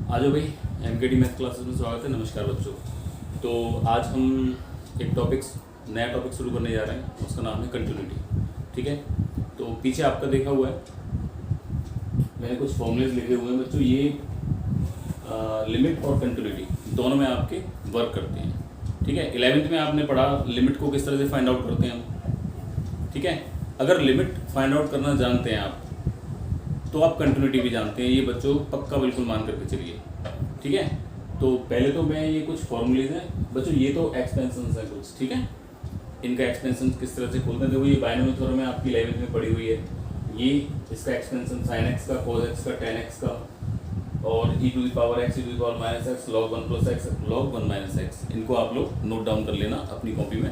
आज भाई MKD math classes में स्वागत है। नमस्कार बच्चों। तो आज हम एक नया टॉपिक शुरू करने जा रहे हैं, उसका नाम है कंटिन्यूटी। ठीक है, तो पीछे आपका देखा हुआ है, मैंने कुछ फॉर्मूलेज लिखे हुए हैं बच्चों। ये लिमिट और कंटिन्यूटी दोनों में आपके वर्क करते हैं। ठीक है, 11th में आपने पढ़ा लिमिट को किस तरह से फाइंड आउट करते हैं हम। ठीक है, अगर लिमिट फाइंड आउट करना जानते हैं आप तो आप कंटिन्यूटी भी जानते हैं। ये बच्चों पक्का बिल्कुल मान करके चलिए। ठीक है, तो पहले तो मैं ये कुछ फॉर्मूलेज हैं बच्चों, ये तो एक्सपेंशंस हैं कुछ। ठीक है, इनका एक्सपेंशन किस तरह से खोलते हैं, देखो ये बाइनोमियल थ्योरम में आपकी 11th में पड़ी हुई है। ये इसका एक्सपेंशन sin x का, cos x का, tan x का, और e to the power x, e to the power minus x, log 1 plus x, log 1 minus x, इनको आप लोग नोट डाउन कर लेना अपनी कॉपी में।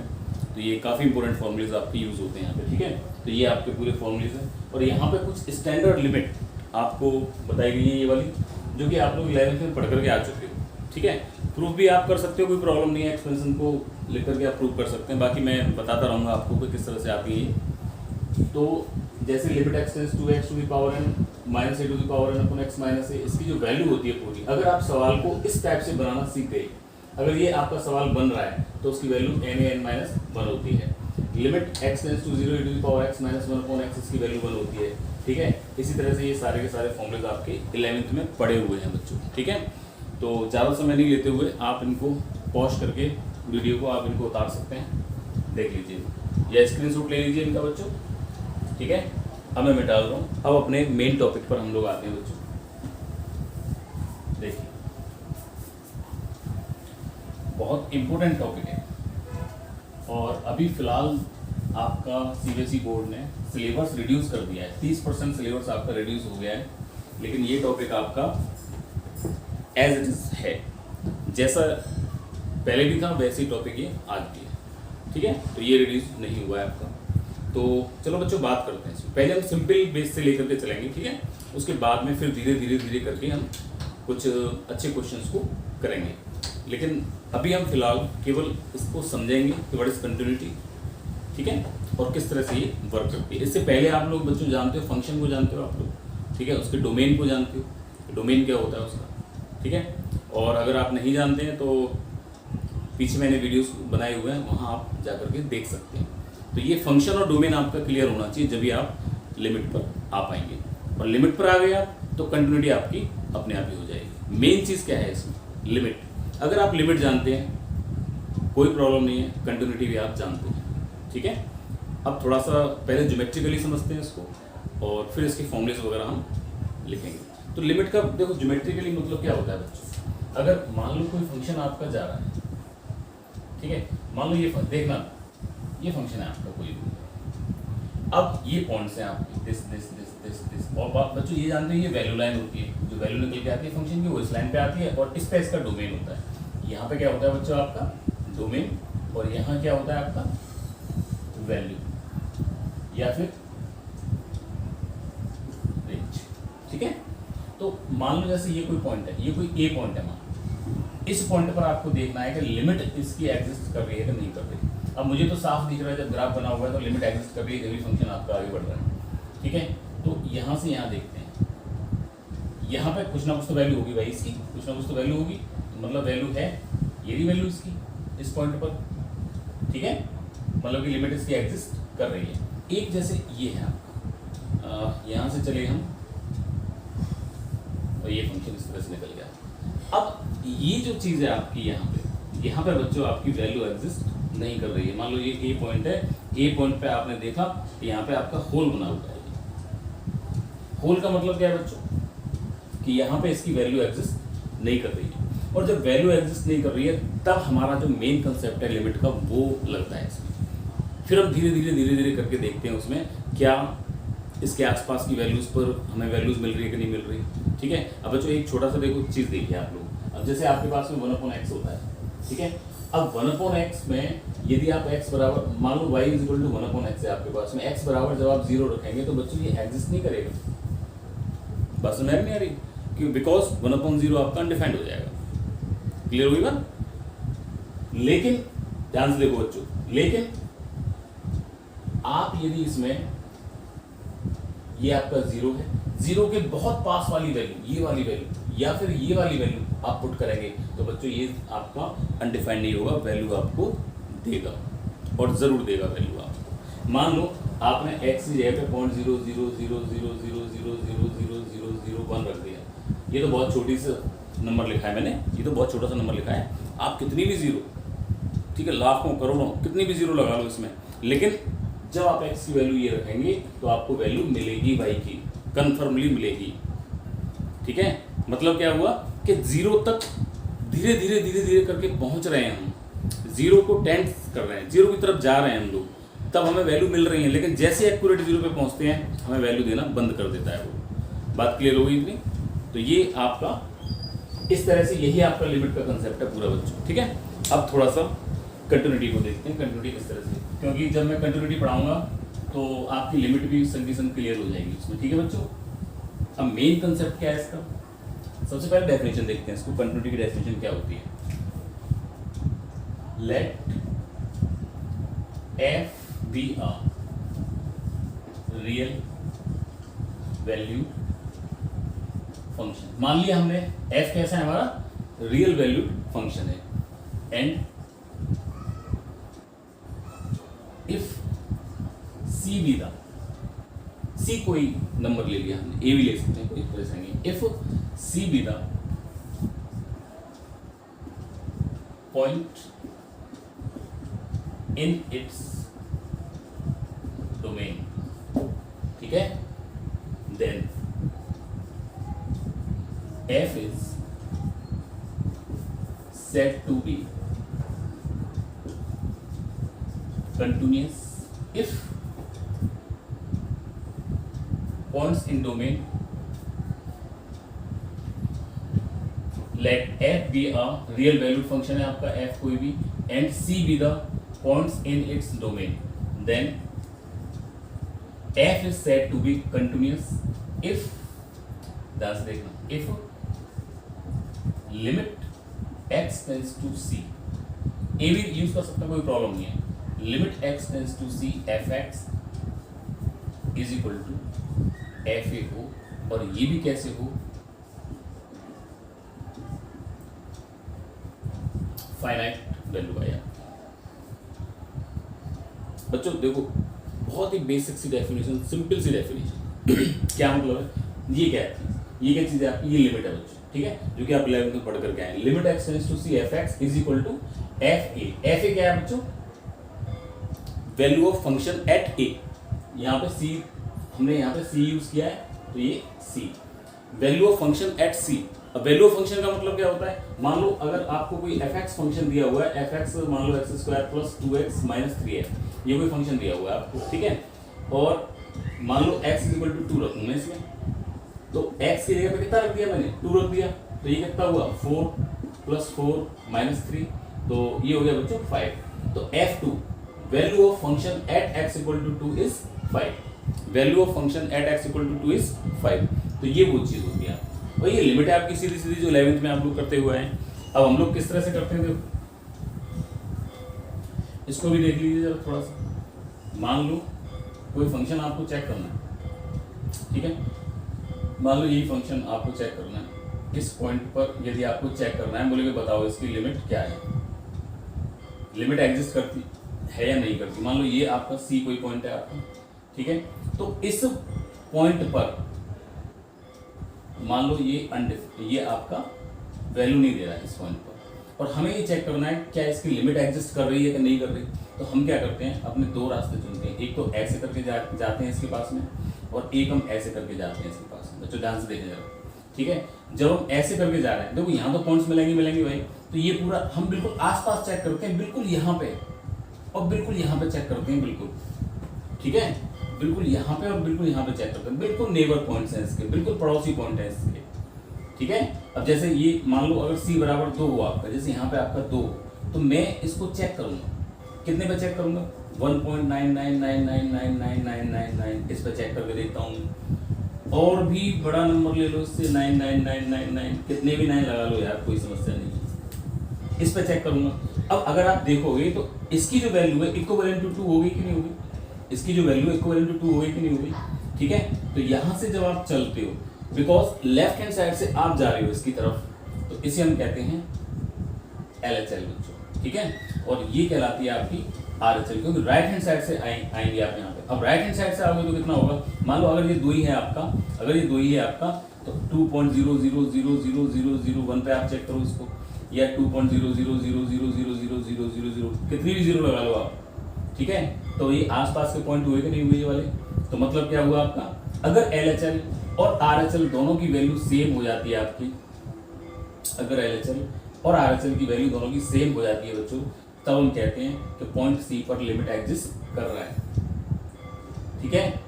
तो ये काफ़ी इंपॉर्टेंट फॉर्मूलेज आपके यूज़ होते हैं यहाँ पे। ठीक है, तो ये आपके पूरे फॉर्मूलेज हैं और यहाँ पे कुछ स्टैंडर्ड लिमिट आपको बताई गई है, ये वाली जो कि आप लोग 11th में पढ़ करके आ चुके हो। ठीक है, प्रूफ भी आप कर सकते हो, कोई प्रॉब्लम नहीं है, एक्सपेंशन को लेकर के आप प्रूफ कर सकते हैं। बाकी मैं बताता रहूँगा आपको कि किस तरह से आती है। तो जैसे limit x tends to x to the power n minus a to the power n upon x minus a, इसकी जो वैल्यू होती है पूरी, अगर आप सवाल को इस टाइप से बनाना सीख गए, अगर ये आपका सवाल बन रहा है तो उसकी value n a n minus 1 होती है। Limit x tends to 0 a to the power x minus 1 upon x, इसकी वैल्यू 1 होती है। ठीक है, इसी तरह से ये सारे के सारे फॉर्मूलेज आपके 11th में पड़े हुए हैं बच्चों। ठीक है, तो ज़्यादा समय नहीं लेते हुए आप इनको पॉज करके वीडियो को आप इनको उतार सकते हैं, देख लीजिए या स्क्रीनशॉट ले लीजिए इनका बच्चों। ठीक है, अब मैं मिटा रहा हूँ। अब अपने मेन टॉपिक पर हम लोग आते हैं बच्चों। देखिए, बहुत इम्पोर्टेंट टॉपिक है और अभी फिलहाल आपका सीबीएसई बोर्ड ने सिलेबस रिड्यूस कर दिया है, 30% सिलेबस आपका रिड्यूस हो गया है, लेकिन ये टॉपिक आपका एज इट इज है, जैसा पहले भी था वैसे ही टॉपिक ये आज भी है। ठीक है, तो ये रिड्यूस नहीं हुआ है आपका। तो चलो बच्चों बात करते हैं। पहले हम सिंपल बेस से लेकर के चलेंगे, ठीक है, उसके बाद में फिर धीरे धीरे धीरे करके हम कुछ अच्छे क्वेश्चंस को करेंगे। लेकिन अभी हम फिलहाल केवल इसको समझेंगे कि व्हाट इज कंटिन्यूटी। ठीक है, और किस तरह से ये वर्क करती है। इससे पहले आप लोग बच्चों जानते हो फंक्शन को, जानते हो आप लोग। ठीक है, उसके डोमेन को जानते हो, डोमेन क्या होता है उसका। ठीक है, और अगर आप नहीं जानते हैं तो पीछे मैंने वीडियोस बनाए हुए हैं, वहाँ आप जा करके देख सकते हैं। तो ये फंक्शन और डोमेन आपका क्लियर होना चाहिए, जब भी आप लिमिट पर आ पाएंगे। और लिमिट पर आ गए आप तो कंटिन्यूटी आपकी अपने आप ही हो जाएगी। मेन चीज़ क्या है इसमें, लिमिट। अगर आप लिमिट जानते हैं कोई प्रॉब्लम नहीं है, कंटिन्यूटी भी आप जानते हैं। ठीक है, अब थोड़ा सा पहले ज्योमेट्रिकली समझते हैं इसको और फिर इसके फॉर्मूलेज वगैरह हम लिखेंगे। तो लिमिट का देखो ज्योमेट्रिकली मतलब क्या होता है बच्चों। अगर मान लो कोई फंक्शन आपका जा रहा है, ठीक है, मान लो ये देखना, ये फंक्शन है आपका कोई भी, अब ये पॉइंट्स हैं आपके this this this this this, और बच्चों ये जानते हैं ये वैल्यू लाइन होती है, जो वैल्यू निकल के आती है फंक्शन की वो इस लाइन पे आती है, और इस पे इसका डोमेन होता है। यहाँ पे क्या होता है बच्चों आपका डोमेन, और यहाँ क्या होता है आपका वैल्यू या फिर रेंज। ठीक है, तो मान लो जैसे ये कोई पॉइंट है, ये कोई ए पॉइंट है, मान इस पॉइंट पर आपको देखना है कि लिमिट इसकी एग्जिस्ट कर रही है कि नहीं कर रही। अब मुझे तो साफ दिख रहा है, जब ग्राफ बना हुआ है तो लिमिट एग्जिस्ट कर रही है, जब फंक्शन आपका आगे बढ़ रहा है। ठीक है, तो यहाँ से यहाँ देखते हैं, यहाँ पे कुछ ना कुछ तो वैल्यू होगी भाई इसकी, कुछ ना कुछ तो वैल्यू होगी, तो मतलब वैल्यू है, ये भी वैल्यू इसकी इस पॉइंट पर। ठीक है, मतलब कि लिमिट इसकी एग्जिस्ट कर रही है। एक जैसे ये है आपका, यहाँ से चले हम और ये फंक्शन इस तरह से निकल गया। अब ये जो चीज़ है आपकी यहाँ पे बच्चों आपकी वैल्यू एग्जिस्ट नहीं कर रही है। मान लो ये ए पॉइंट है, ए पॉइंट पे आपने देखा यहाँ पे आपका होल बना हुआ है। होल का मतलब क्या है बच्चों कि यहाँ पे इसकी वैल्यू एग्जिस्ट नहीं कर रही है, और जब वैल्यू एग्जिस्ट नहीं कर रही है तब हमारा जो मेन कंसेप्ट है लिमिट का वो लगता है इसमें। फिर हम धीरे धीरे करके देखते हैं उसमें क्या इसके आसपास की वैल्यूज़ पर हमें वैल्यूज़ मिल रही है कि नहीं मिल रही। ठीक है, अब बच्चों एक छोटा सा देखो चीज़ देखिए आप लोग। अब जैसे आपके पास में 1/x होता है, ठीक है, अब 1/x में यदि आप x बराबर मान लो y is equal to 1/x है आपके पास में, x बराबर जब आप 0 रखेंगे तो बच्चों ये एग्जिस्ट नहीं करेगा। बस समझ नहीं आ रही, क्यों, बिकॉज 1/0 आपका अनडिफाइंड हो जाएगा। क्लियर हुई बात। लेकिन ध्यान से देखो बच्चों, लेकिन आप यदि इसमें ये आपका 0 है, 0 के बहुत पास वाली वैल्यू, ये वाली वैल्यू, या फिर ये वाली वैल्यू आप पुट करेंगे तो बच्चों ये आपका अनडिफाइंड नहीं होगा, वैल्यू आपको देगा और ज़रूर देगा वैल्यू आपको। मान लो आपने x की जगह पे 0.00000000001 रख दिया, ये तो बहुत छोटी सा नंबर लिखा है मैंने, ये तो बहुत छोटा सा नंबर लिखा है। आप कितनी भी जीरो, ठीक है, लाखों करोड़ों कितनी भी जीरो लगा लो इसमें, लेकिन जब आप x की वैल्यू ये रखेंगे तो आपको वैल्यू मिलेगी y की, कन्फर्मली मिलेगी। ठीक है, मतलब क्या हुआ कि जीरो तक धीरे धीरे धीरे धीरे करके पहुंच रहे हैं हम, जीरो को टेंड कर रहे हैं, जीरो की तरफ जा रहे हैं हम लोग, तब हमें वैल्यू मिल रही है। लेकिन जैसे एक्यूरेट जीरो पे पहुंचते हैं हमें वैल्यू देना बंद कर देता है वो। बात क्लियर हो गई इतनी? तो ये आपका इस तरह से, यही आपका लिमिट का कंसेप्ट है पूरा बच्चों। ठीक है, अब थोड़ा सा कंटिन्यूटी को देखते हैं, कंटिन्यूटी किस तरह से, क्योंकि जब मैं कंटिन्यूटी पढ़ाऊंगा तो आपकी लिमिट भी कंडीशन क्लियर हो जाएगी उसमें। ठीक है बच्चों, अब मेन कंसेप्ट क्या है इसका, सबसे पहले डेफिनेशन देखते हैं इसको। कंटिन्यूटी की डेफिनेशन क्या होती है? Let f be a real value function. मान लिया हमने f कैसा है, हमारा रियल वैल्यूड फंक्शन है, and if c be the, c कोई नंबर ले लिया हमने, a भी ले सकते हैं, कोई परेशानी नहीं। If c be the point in its domain, ठीक है, then f is said to be continuous if points in domain, let f be a real valued function है आपका f कोई भी, and c be the points in its domain, then f is said to be continuous if, ध्यान से देखना, if limit x tends to c, a भी use कर सकते हैं, कोई प्रॉब्लम नहीं है, limit x tends to c fx is equal to fa हो, और ये भी कैसे हो, फाइनाइट वैल्यू आया। बच्चों देखो, बहुत ही बेसिक सी डेफिनेशन, सिंपल सी डेफिनेशन। क्या मतलब है, ये क्या है, ये क्या चीज़ है आपकी, ये लिमिट है बच्चों। ठीक है, जो कि आप 11th में पढ़ करके आए, limit x tends to c fx is equal to fa। fa क्या है बच्चों, value of function at a। यहाँ पे c, हमने यहाँ पे c यूज किया है, तो ये c, value of function eight c। अब वैल्यू ऑफ फंक्शन का मतलब क्या होता है, मान लो अगर आपको कोई fx फंक्शन दिया हुआ है, fx मान लो x² plus 2x minus 3x, ये कोई फंक्शन दिया हुआ है आपको, ठीक है, और मान लो x इक्वल टू 2 रखूँ मैं इसमें, तो x की जगह पे कितना रख दिया मैंने, 2 रख दिया, तो ये कितना हुआ 4 प्लस 4 माइनस 3, तो ये हो गया बच्चों 5। तो f2 value of function at x equal to 2 is 5, value of function at x equal to 2 is 5। तो ये वो चीज़ होती है, और ये लिमिट है आपकी सीधी सीधी जो 11th में आप लोग करते हुए हैं। अब हम लोग किस तरह से करते हैं, देखो इसको भी देख लीजिए जरा थोड़ा सा। मान लो कोई फंक्शन आपको चेक करना है, ठीक है, मान लो यही फंक्शन आपको चेक करना है, इस पॉइंट पर यदि आपको चेक करना है, बोलेगे बताओ इसकी लिमिट क्या है, लिमिट एग्जिस्ट करती है या नहीं करती। मान लो ये आपका सी कोई पॉइंट है आपका, ठीक है, तो इस पॉइंट पर मान लो ये आपका वैल्यू नहीं दे रहा है इस पॉइंट पर, और हमें ये चेक करना है क्या इसकी लिमिट एग्जिस्ट कर रही है कि नहीं कर रही। तो हम क्या करते हैं, अपने दो रास्ते चुनते हैं, एक तो ऐसे करके जाते हैं इसके पास में, और एक हम ऐसे करके जाते हैं इसके पास में। बच्चों ध्यान से देखें जरा, ठीक है, जब हम ऐसे करके जा रहे हैं, देखो यहाँ तो पॉइंट्स मिलेंगे भाई, तो ये पूरा हम बिल्कुल आसपास चेक करते हैं, बिल्कुल यहाँ पे और बिल्कुल यहाँ पे चेक करते हैं, बिल्कुल ठीक है, बिल्कुल यहाँ पे और बिल्कुल यहाँ पे चेक करते हैं, बिल्कुल नेबर पॉइंट्स हैं इसके, बिल्कुल पड़ोसी पॉइंट है इसके, ठीक है। अब जैसे ये मान लो अगर c बराबर 2 हुआ आपका, जैसे यहाँ पे आपका 2, तो मैं इसको चेक करूंगा, कितने पे चेक करूंगा, 1.99999999 इस पे चेक करके देखता हूँ, और भी बड़ा नंबर ले लो इससे 99999, कितने भी 9 लगा लो यार, कोई समस्या नहीं है, इस पे चेक करूंगा। अब अगर आप देखोगे तो इसकी जो वैल्यू है इक्विवेलेंट टू 2 होगी कि नहीं होगी, इसकी जो वैल्यू इक्विवेलेंट टू 2 होगी कि नहीं होगी, ठीक है। तो यहाँ से जब आप चलते हो बिकॉज लेफ्ट हैंड साइड से आप जा रहे हो इसकी तरफ, तो इसे हम कहते हैं LHL बच्चों, ठीक है। और ये कहलाती है आपकी RHL, क्योंकि राइट हैंड साइड से आएंगे आप यहाँ पे। अब राइट हैंड साइड से आओगे तो कितना होगा, मान लो अगर ये 2 ही है आपका, अगर ये 2 ही है आपका, तो 2.00000001 पे आप चेक करो इसको, या 2.00000000 कितनी भी जीरो लगा लो आप, ठीक है। तो ये आसपास के पॉइंट हुए कि नहीं हुए ये वाले, तो मतलब क्या हुआ आपका, अगर LHL और RHL दोनों की वैल्यू सेम हो जाती है आपकी, अगर LHL और RHL की वैल्यू दोनों की सेम हो जाती है बच्चों, तब हम कहते हैं कि पॉइंट C पर लिमिट एग्जिस्ट कर रहा है, ठीक है।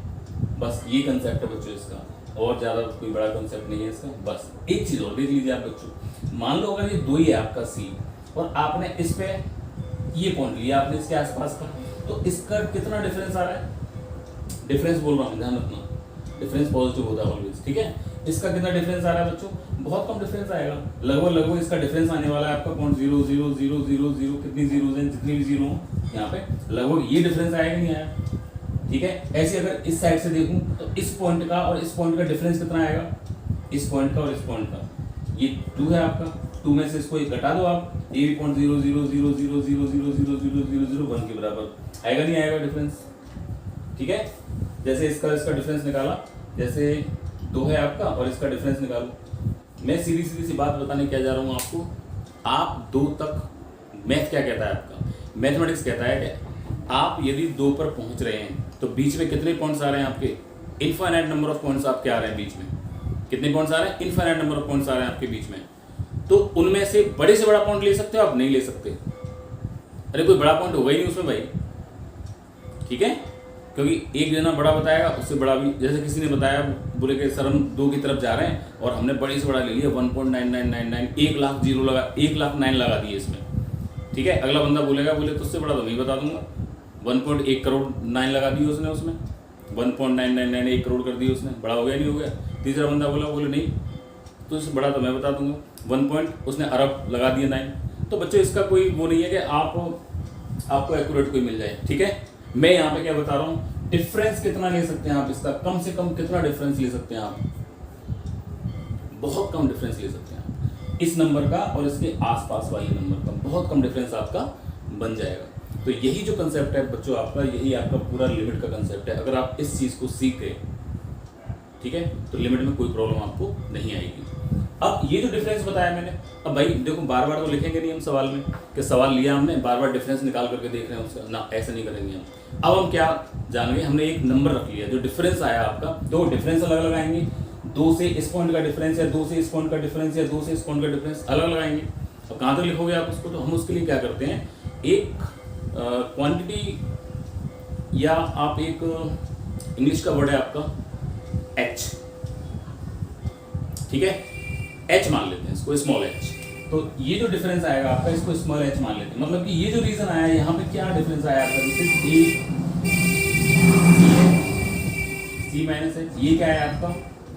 बस ये कंसेप्ट है बच्चों इसका, और ज्यादा कोई बड़ा कंसेप्ट नहीं है इसका। बस एक चीज और देख लीजिए आप बच्चों, मान लो अगर ये 2 ही है आपका C, और आपने इस पे ये पॉइंट लिया आपने इसके आसपास का, तो इसका कितना डिफरेंस आ रहा है, डिफरेंस बोल रहा हूँ, ध्यान रखना, डिफरेंस पॉजिटिव होता है ऑलवेज, ठीक है। इसका कितना डिफरेंस आ रहा है बच्चों, बहुत कम डिफरेंस आएगा, लगभग इसका डिफरेंस आने वाला है आपका 0.00000 कितनी जीरो हैं, जितनी भी जीरो हो यहाँ पे, लगभग ये डिफरेंस आएगा नहीं आया, ठीक है। ऐसे अगर इस साइड से देखूं तो इस पॉइंट का और इस पॉइंट का डिफरेंस कितना आएगा, इस पॉइंट का और इस पॉइंट का, ये 2 है आपका, 2 में से इसको एक घटा दो आप, ये 0.00000000001 के बराबर आएगा नहीं आएगा डिफरेंस, ठीक है। जैसे इसका डिफरेंस निकाला, जैसे 2 है आपका और इसका डिफरेंस निकालो। मैं सीधी सी बात बताने क्या जा रहा हूँ आपको, आप 2 तक, मैथ क्या कहता है आपका, मैथमेटिक्स कहता है कि आप यदि 2 पर पहुंच रहे हैं तो बीच में कितने पॉइंट्स आ रहे हैं आपके, इनफाइनाइट नंबर ऑफ पॉइंट्स आपके आ रहे हैं बीच में, कितने पॉइंट्स आ रहे हैं, इनफाइनाइट नंबर ऑफ पॉइंट्स आ रहे हैं आपके बीच में। तो उनमें से बड़े से बड़ा पॉइंट ले सकते हो आप, नहीं ले सकते, अरे कोई बड़ा पॉइंट होगा ही नहीं उसमें भाई, ठीक है। क्योंकि एक जना बड़ा बताएगा, उससे बड़ा भी, जैसे किसी ने बताया, बोले कि सर हम 2 की तरफ जा रहे हैं और हमने बड़े से बड़ा ले लिया 1.9999, 1 लाख जीरो लगा, 1 लाख 9 लगा दिए इसमें, ठीक है। अगला बंदा बोलेगा, बोले तो उससे बड़ा तो मैं बता दूंगा, 1.1 करोड़ 9 लगा दिए उसने, उसमें 1.999 1 करोड़ कर दिए उसने, बड़ा हो गया नहीं हो गया। तीसरा बंदा बोले नहीं तो इससे बड़ा तो मैं बता दूंगा, 1 पॉइंट उसने अरब लगा दिया 9। तो बच्चों इसका कोई वो नहीं है कि आपको एक्यूरेट कोई मिल जाए, ठीक है। मैं यहाँ पे क्या बता रहा हूँ, डिफरेंस कितना ले सकते हैं आप इसका, कम से कम कितना डिफरेंस ले सकते हैं आप, बहुत कम डिफरेंस ले सकते हैं आप, इस नंबर का और इसके आसपास वाले नंबर का बहुत कम डिफरेंस आपका बन जाएगा। तो यही जो कंसेप्ट है बच्चों आपका, यही आपका पूरा लिमिट का कंसेप्ट है। अगर आप इस चीज को सीख गए, ठीक है, तो लिमिट में कोई प्रॉब्लम आपको नहीं आएगी। अब ये जो डिफरेंस बताया मैंने, अब भाई देखो बार बार तो लिखेंगे नहीं हम सवाल में कि सवाल लिया हमने, बार बार डिफरेंस निकाल करके देख रहे हैं उसका, ना ऐसा नहीं करेंगे हम। अब हम क्या जान गए, हमने एक नंबर रख लिया, जो डिफरेंस आया आपका, 2 डिफरेंस अलग लगाएंगे, 2 से इस पॉइंट का डिफरेंस, या 2 से इस पॉइंट का डिफरेंस, या 2 से इस पॉइंट का डिफरेंस अलग लगाएंगे। अब कहाँ तक लिखोगे आप उसको, तो हम उसके लिए क्या करते हैं, एक क्वांटिटी, या आप एक इंग्लिश का वर्ड है आपका H, ठीक है, H मान लेते हैं इसको, स्मॉल h। तो ये जो डिफरेंस आएगा आपका, इसको स्मॉल h मान लेते हैं, मतलब कि ये जो रीजन आया यहाँ पे क्या डिफरेंस आया आपका, जैसे C माइनस h, ये क्या है आपका,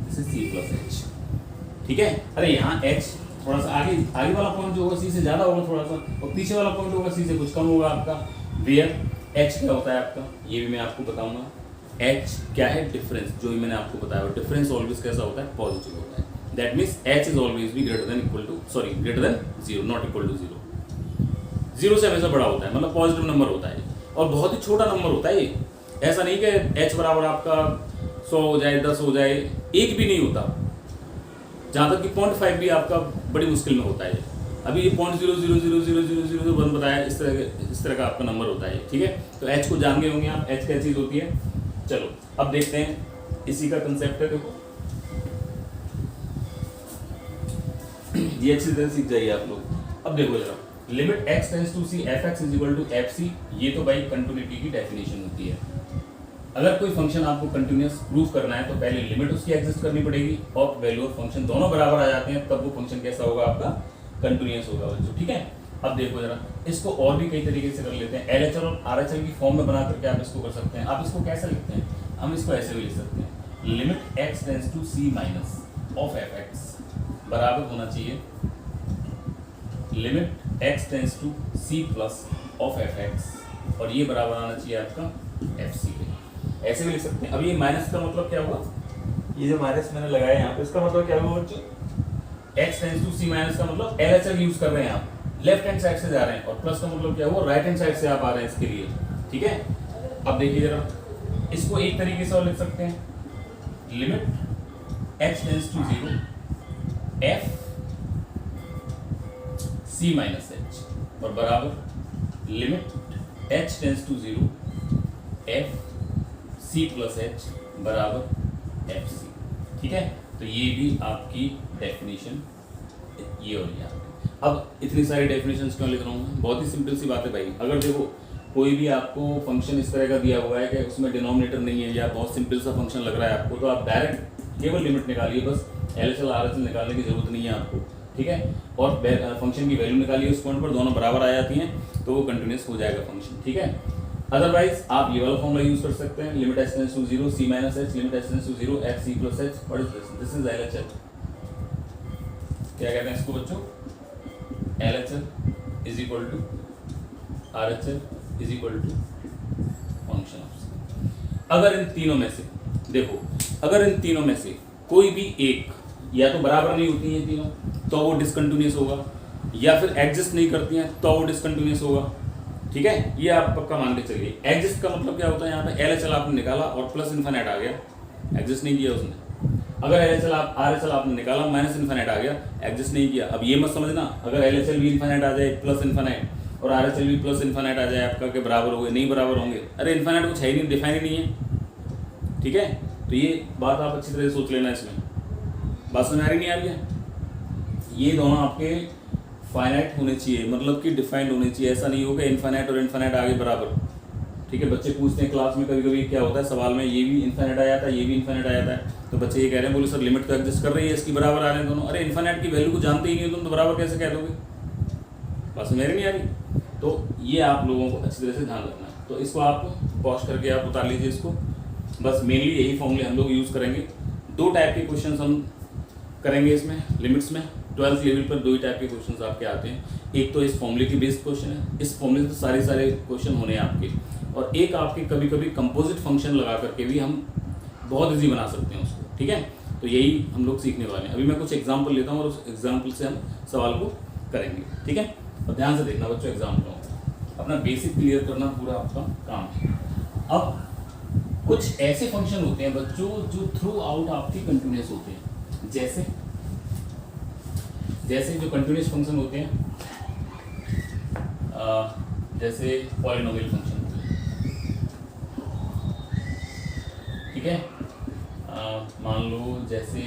जैसे C प्लस h, ठीक है। अरे यहाँ h थोड़ा सा आगे वाला पॉइंट जो होगा C से ज्यादा होगा थोड़ा सा, और पीछे वाला पॉइंट होगा C से कुछ कम होगा आपका। वेयर h क्या होता है आपका, ये भी मैं आपको बताऊंगा। h क्या है, डिफरेंस, जो भी मैंने आपको बताया, डिफरेंस ऑलवेज कैसा होता है, पॉजिटिव होता है। That means h is always be greater than 0, not equal to 0. 0 से हमेशा बड़ा होता है, मतलब पॉजिटिव नंबर होता है, और बहुत ही छोटा नंबर होता है ये। ऐसा नहीं कि h बराबर आपका 100 हो जाए, 10 हो जाए, 1 भी नहीं होता। जहाँ तक कि 0.5 भी आपका बड़ी मुश्किल में होता है। अभी ये 0.0000001 बताया, इस तरह का आपका नंबर होता है, ठीक है। तो h को जान गए होंगे आप, h क्या चीज़ होती है। चलो अब देखते हैं, इसी का कंसेप्ट है, देखो ये अच्छी तरह सीख जाइए आप लोग। अब देखो जरा, limit x tends to c f(x) = fc, ये तो भाई कंटिन्यूटी की डेफिनेशन होती है। अगर कोई फंक्शन आपको कंटिन्यूअस प्रूव करना है तो पहले लिमिट उसकी एग्जिस्ट करनी पड़ेगी, और वैल्यू और फंक्शन दोनों बराबर आ जाते हैं, तब वो फंक्शन कैसा होगा आपका, कंटिन्यूअस होगा बच्चों, ठीक है। अब देखो जरा, इसको और भी कई तरीके से कर लेते हैं। LHL और RHL की फॉर्म में बना करके आप इसको कर सकते हैं। आप इसको कैसे लिखते हैं, हम इसको ऐसे भी लिख सकते हैं, limit x tends to c minus of fx बराबर होना चाहिए limit x tends to c plus of fx, और ये बराबर आना चाहिए आपका fc के। ऐसे भी लिख सकते हैं। अब ये माइनस का मतलब क्या हुआ, ये जो माइनस मैंने लगाया यहाँ पे, इसका मतलब क्या हुआ बच्चों, x tends to c minus का मतलब LHL यूज कर रहे हैं आप, लेफ्ट हैंड साइड से जा रहे हैं, और प्लस का मतलब क्या हुआ, राइट हैंड साइड से आप आ रहे हैं इसके लिए, ठीक है। अब देखिए जरा, इसको एक तरीके से और लिख सकते हैं, limit h tends to 0 f c minus h और बराबर limit h tends to 0 f c plus h बराबर f c, ठीक है। तो ये भी आपकी डेफिनेशन ये हो रही है। अब इतनी सारी डेफिनेशंस क्यों लिख रहा हूँ मैं, बहुत ही सिंपल सी बात है भाई। अगर देखो कोई भी आपको फंक्शन इस तरह का दिया हुआ है कि उसमें डिनोमिनेटर नहीं है या बहुत सिंपल सा फंक्शन लग रहा है आपको, तो आप डायरेक्ट केवल लिमिट निकालिए, बस LHL RHL निकालने की जरूरत नहीं है आपको, ठीक है। और फंक्शन की वैल्यू निकालिए उस पॉइंट पर, दोनों बराबर आ जाती हैं तो वो कंटिन्यूस हो जाएगा फंक्शन, ठीक है। अदरवाइज आप ये वाला फॉर्मूला यूज कर सकते हैं, limit h tends to 0 c minus h, limit h tends to 0 f c plus h, what is this, this is LHL। क्या कहते हैं इसको बच्चों, LHL is equal to RHL is equal to function of c। अगर इन तीनों में से देखो, अगर इन तीनों में से कोई भी एक या तो बराबर नहीं होती है तीनों तो वो डिसकंटिन्यूअस होगा, या फिर एग्जिस्ट नहीं करती हैं तो वो डिसकंटिन्यूअस होगा, ठीक है। ये आप पक्का मान के चलिए। एग्जिस्ट का मतलब क्या होता है, यहाँ पे LHL आपने निकाला और प्लस इन्फिनिट आ गया, एग्जिस्ट नहीं किया उसने। अगर RHL आपने निकाला माइनस इन्फिनिट आ गया, एग्जिस्ट नहीं किया। अब ये मत समझना अगर LHL भी इन्फिनिट आ जाए प्लस इन्फिनिट और RHL भी प्लस इन्फिनिट आ जाए आपका के बराबर हो गए, नहीं बराबर होंगे। अरे इन्फिनिट कुछ है ही नहीं, डिफाइन ही नहीं है, ठीक है। तो ये बात आप अच्छी तरह से सोच लेना, इसमें बात समझ आ रही नहीं आ रही है। ये दोनों आपके फाइनाइट होने चाहिए, मतलब कि डिफाइंड होने चाहिए, ऐसा नहीं हो कि इन्फिनिट और इन्फिनिट आगे बराबर, ठीक है। बच्चे पूछते हैं क्लास में कभी कभी क्या होता है सवाल में, ये भी इन्फिनिट आ जाता है ये भी इन्फिनिट आ जाता है, तो बच्चे ये कह रहे हैं बोले सर लिमिट तो एग्जिस्ट कर रही है, इसकी बराबर आ रहे हैं दोनों। अरे इन्फिनिट की वैल्यू को जानते ही नहीं तुम तो बराबर कैसे कह दोगे, बात समझ नहीं आ रही। तो ये आप लोगों को अच्छी तरह से ध्यान रखना है। तो इसको आप पॉज करके आप उतार लीजिए इसको, बस मेनली यही फॉर्मूले हम लोग यूज़ करेंगे। दो टाइप के क्वेश्चन हम करेंगे इसमें लिमिट्स में, 12th लेवल पर दो ही टाइप के क्वेश्चन आपके आते हैं। एक तो इस फॉर्मूले की बेस्ड क्वेश्चन है, इस फॉर्मूले से सारे क्वेश्चन होने हैं आपके, और एक आपके कभी कभी कंपोजिट फंक्शन लगा करके भी हम बहुत ईजी बना सकते हैं उसको, ठीक है। तो यही हम लोग सीखने वाले हैं। अभी मैं कुछ एग्जाम्पल लेता हूँ और उस एग्जाम्पल से हम सवाल को करेंगे, ठीक है। और ध्यान से देखना बच्चों, एग्जाम्पलों अपना बेसिक क्लियर करना पूरा आपका काम है। अब कुछ ऐसे फंक्शन होते हैं बच्चों जो थ्रू आउट आपके कंटिन्यूस होते हैं, जैसे जो कंटिन्यूस फंक्शन होते हैं, जैसे पॉलिनोमियल फंक्शन, ठीक है। मान लो जैसे